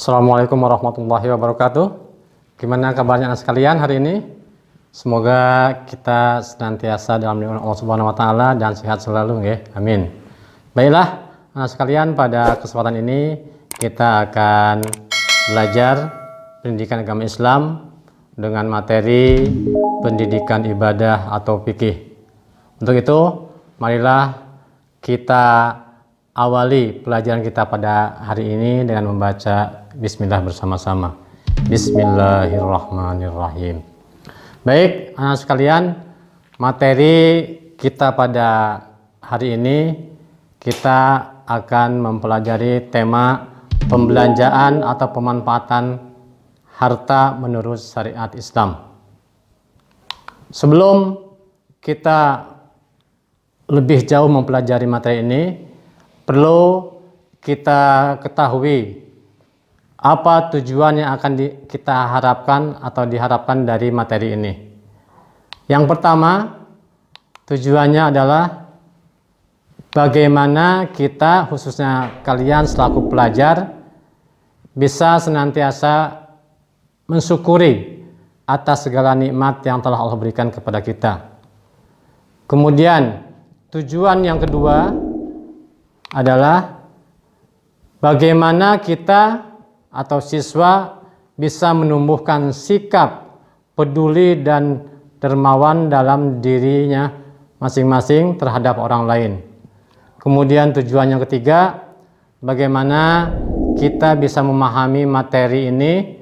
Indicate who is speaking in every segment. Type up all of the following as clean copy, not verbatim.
Speaker 1: Assalamualaikum warahmatullahi wabarakatuh. Gimana kabarnya anak sekalian hari ini? Semoga kita senantiasa dalam lindungan Allah Subhanahu wa taala dan sehat selalu nggih. Amin. Baiklah, anak sekalian, pada kesempatan ini kita akan belajar pendidikan agama Islam dengan materi pendidikan ibadah atau fikih. Untuk itu, marilah kita awali pelajaran kita pada hari ini dengan membaca Bismillah bersama-sama. Bismillahirrahmanirrahim. Baik, anak sekalian, materi kita pada hari ini kita akan mempelajari tema pembelanjaan atau pemanfaatan harta menurut syariat Islam. Sebelum kita lebih jauh mempelajari materi ini, perlu kita ketahui apa tujuan yang akan kita harapkan atau diharapkan dari materi ini. Yang pertama, tujuannya adalah bagaimana kita, khususnya kalian selaku pelajar, bisa senantiasa mensyukuri atas segala nikmat yang telah Allah berikan kepada kita. Kemudian, tujuan yang kedua adalah bagaimana kita atau siswa bisa menumbuhkan sikap peduli dan dermawan dalam dirinya masing-masing terhadap orang lain. Kemudian tujuan yang ketiga, bagaimana kita bisa memahami materi ini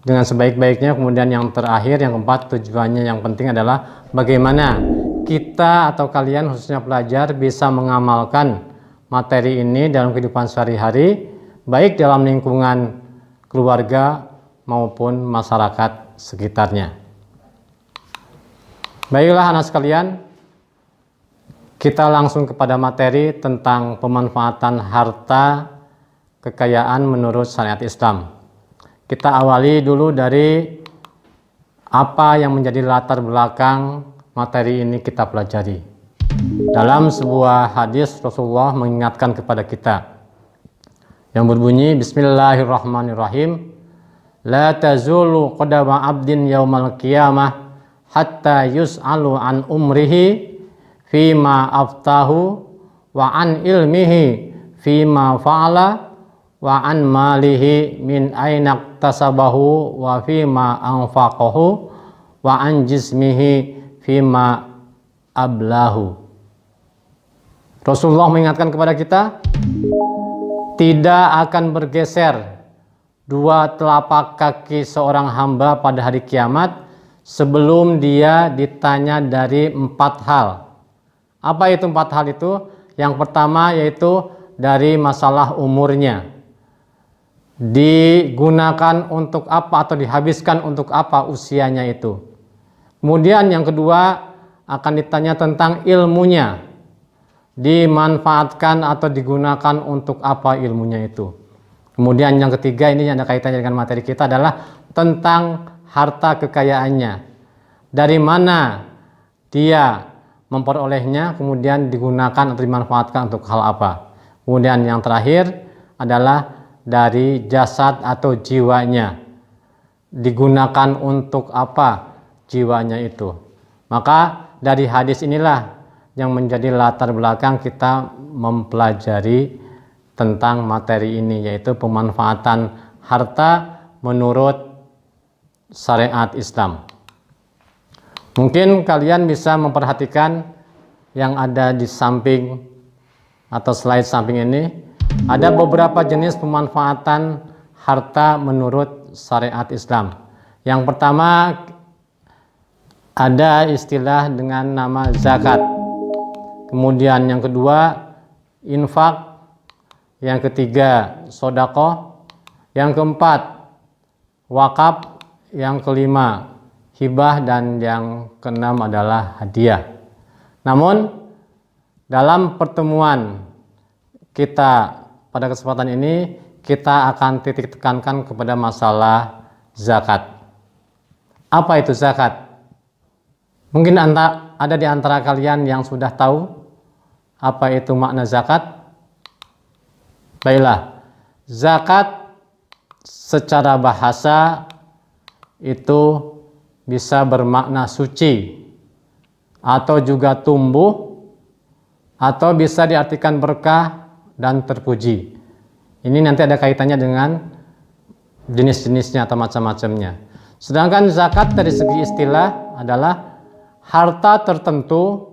Speaker 1: dengan sebaik-baiknya. Kemudian yang terakhir, yang keempat, tujuannya yang penting adalah bagaimana kita atau kalian, khususnya pelajar, bisa mengamalkan materi ini dalam kehidupan sehari-hari, baik dalam lingkungan keluarga maupun masyarakat sekitarnya. Baiklah anak sekalian, kita langsung kepada materi tentang pemanfaatan harta kekayaan menurut syariat Islam. Kita awali dulu dari apa yang menjadi latar belakang materi ini kita pelajari. Dalam sebuah hadis, Rasulullah mengingatkan kepada kita yang berbunyi, Bismillahirrahmanirrahim, La tazulu qadama abdin yaumal qiyamah hatta yus'alu an umrihi fima aftahu wa an ilmihi fima fa'ala wa an malihi min aina tasabahu wa fima anfaqahu wa an jismihi fima ablahu. Rasulullah mengingatkan kepada kita, tidak akan bergeser dua telapak kaki seorang hamba pada hari kiamat sebelum dia ditanya dari 4 hal. Apa itu 4 hal itu? Yang pertama yaitu dari masalah umurnya. Digunakan untuk apa atau dihabiskan untuk apa usianya itu. Kemudian yang kedua akan ditanya tentang ilmunya. Dimanfaatkan atau digunakan untuk apa ilmunya itu. Kemudian yang ketiga, ini yang ada kaitannya dengan materi kita, adalah tentang harta kekayaannya. Dari mana dia memperolehnya, kemudian digunakan atau dimanfaatkan untuk hal apa. Kemudian yang terakhir adalah dari jasad atau jiwanya. Digunakan untuk apa jiwanya itu. Maka dari hadis inilah yang menjadi latar belakang kita mempelajari tentang materi ini, yaitu pemanfaatan harta menurut syariat Islam. Mungkin kalian bisa memperhatikan yang ada di samping atau slide samping ini, ada beberapa jenis pemanfaatan harta menurut syariat Islam. Yang pertama ada istilah dengan nama zakat. Kemudian yang kedua, infak. Yang ketiga, sodakoh. Yang keempat, wakaf. Yang kelima, hibah. Dan yang keenam adalah hadiah. Namun, dalam pertemuan kita pada kesempatan ini, kita akan titik tekankan kepada masalah zakat. Apa itu zakat? Mungkin ada di antara kalian yang sudah tahu apa itu makna zakat. Baiklah, zakat secara bahasa itu bisa bermakna suci atau juga tumbuh, atau bisa diartikan berkah dan terpuji. Ini nanti ada kaitannya dengan jenis-jenisnya atau macam-macamnya. Sedangkan zakat dari segi istilah adalah harta tertentu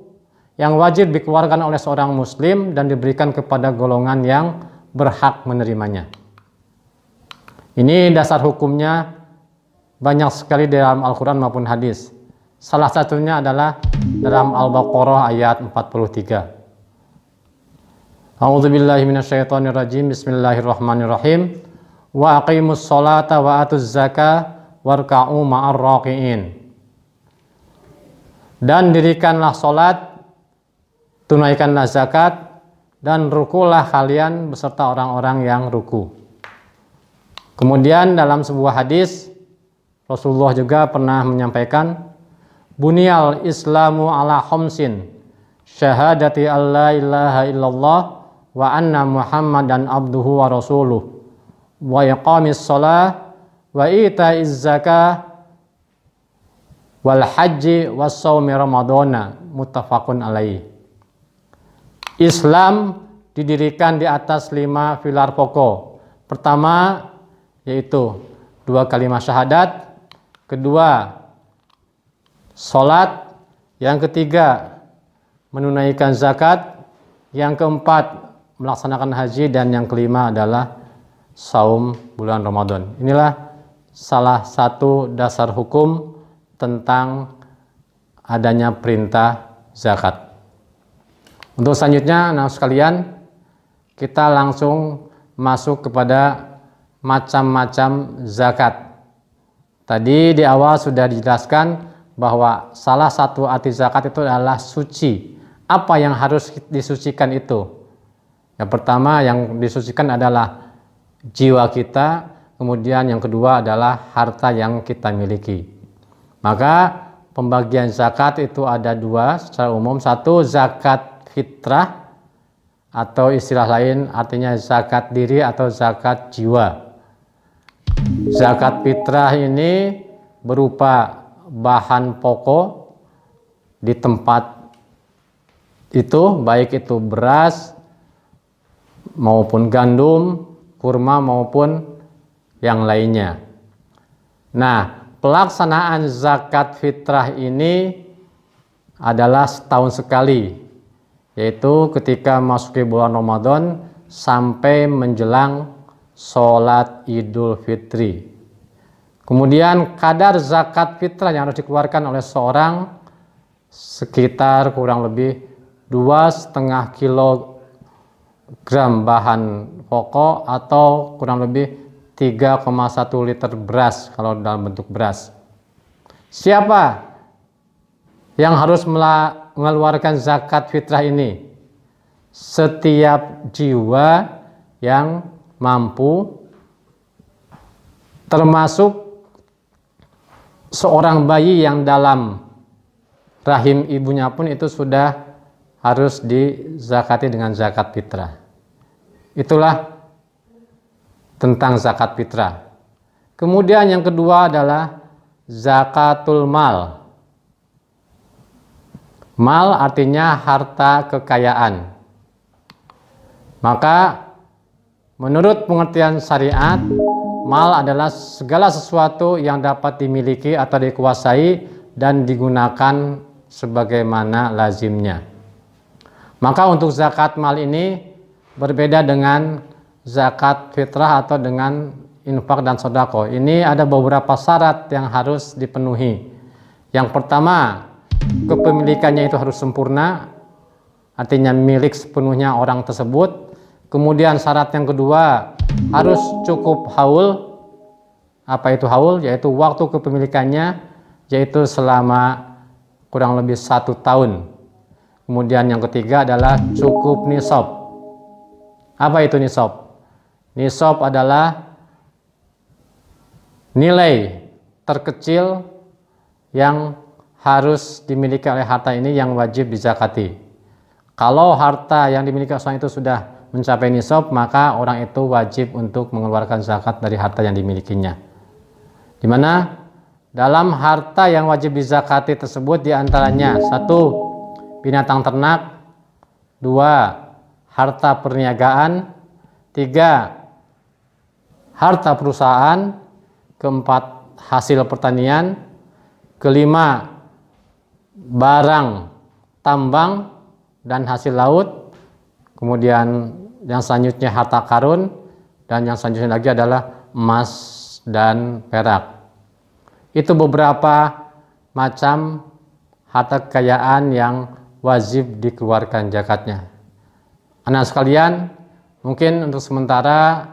Speaker 1: yang wajib dikeluarkan oleh seorang muslim dan diberikan kepada golongan yang berhak menerimanya. Ini dasar hukumnya banyak sekali dalam Al-Quran maupun hadis. Salah satunya adalah dalam Al-Baqarah ayat 43. A'udzubillahi minasyaitonirrajim. Bismillahirrahmanirrahim. Wa aqimus sholata wa atuz zakah warka'u ma'ar raqi'in. Dan dirikanlah sholat, tunaikanlah zakat, dan rukulah kalian beserta orang-orang yang ruku. Kemudian dalam sebuah hadis Rasulullah juga pernah menyampaikan, Bunyal Islamu ala khamsin, syahadati alla ilaha illallah wa anna Muhammadan abduhu wa rasuluh, wa iqamis shalah wa ita'iz zakah wal haji was shaumi ramadhana, muttafaqun alaih. Islam didirikan di atas 5 pilar pokok. Pertama yaitu 2 kalimat syahadat, kedua salat, yang ketiga menunaikan zakat, yang keempat melaksanakan haji, dan yang kelima adalah saum bulan Ramadan. Inilah salah satu dasar hukum tentang adanya perintah zakat. Untuk selanjutnya, anak sekalian, kita langsung masuk kepada macam-macam zakat. Tadi di awal sudah dijelaskan bahwa salah satu arti zakat itu adalah suci. Apa yang harus disucikan itu? Yang pertama yang disucikan adalah jiwa kita, kemudian yang kedua adalah harta yang kita miliki. Maka pembagian zakat itu ada 2 secara umum. Satu, zakat fitrah, atau istilah lain artinya zakat diri atau zakat jiwa. Zakat fitrah ini berupa bahan pokok di tempat itu, baik itu beras maupun gandum, kurma maupun yang lainnya. Nah, pelaksanaan zakat fitrah ini adalah setahun sekali, yaitu ketika masuki bulan Ramadan sampai menjelang sholat Idul Fitri. Kemudian kadar zakat fitrah yang harus dikeluarkan oleh seorang sekitar kurang lebih 2,5 kilogram bahan pokok atau kurang lebih 3,1 liter beras kalau dalam bentuk beras. Siapa yang harus mengeluarkan zakat fitrah ini? Setiap jiwa yang mampu, termasuk seorang bayi yang dalam rahim ibunya pun itu sudah harus dizakati dengan zakat fitrah. Itulah tentang zakat fitrah. Kemudian yang kedua adalah zakatul mal. Mal artinya harta kekayaan. Maka menurut pengertian syariat, mal adalah segala sesuatu yang dapat dimiliki atau dikuasai dan digunakan sebagaimana lazimnya. Maka untuk zakat mal ini berbeda dengan zakat fitrah atau dengan infak dan sedekah. Ini ada beberapa syarat yang harus dipenuhi. Yang pertama, kepemilikannya itu harus sempurna, artinya milik sepenuhnya orang tersebut. Kemudian syarat yang kedua, harus cukup haul. Apa itu haul? Yaitu waktu kepemilikannya, yaitu selama kurang lebih 1 tahun. Kemudian yang ketiga adalah cukup nisab. Apa itu nisab? Nisab adalah nilai terkecil yang harus dimiliki oleh harta ini yang wajib dizakati. Kalau harta yang dimiliki orang itu sudah mencapai nisab, maka orang itu wajib untuk mengeluarkan zakat dari harta yang dimilikinya. Di mana dalam harta yang wajib dizakati tersebut diantaranya: 1. Binatang ternak, 2. Harta perniagaan, 3. Harta perusahaan, 4. Hasil pertanian, 5. Barang tambang dan hasil laut, kemudian yang selanjutnya harta karun, dan yang selanjutnya lagi adalah emas dan perak. Itu beberapa macam harta kekayaan yang wajib dikeluarkan zakatnya. Anak sekalian, mungkin untuk sementara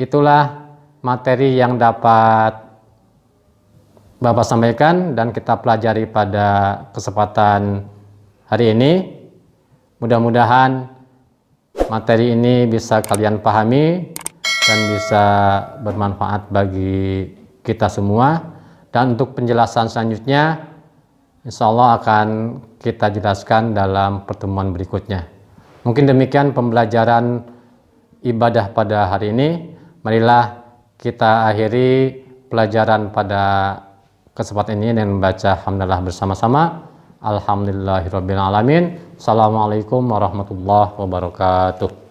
Speaker 1: itulah materi yang dapat Bapak sampaikan dan kita pelajari pada kesempatan hari ini. Mudah-mudahan materi ini bisa kalian pahami dan bisa bermanfaat bagi kita semua. Dan untuk penjelasan selanjutnya, insya Allah akan kita jelaskan dalam pertemuan berikutnya. Mungkin demikian pembelajaran ibadah pada hari ini. Marilah kita akhiri pelajaran pada kesempatan ini dengan membaca hamdalah bersama-sama. Alhamdulillahirrabbilalamin. Assalamualaikum warahmatullahi wabarakatuh.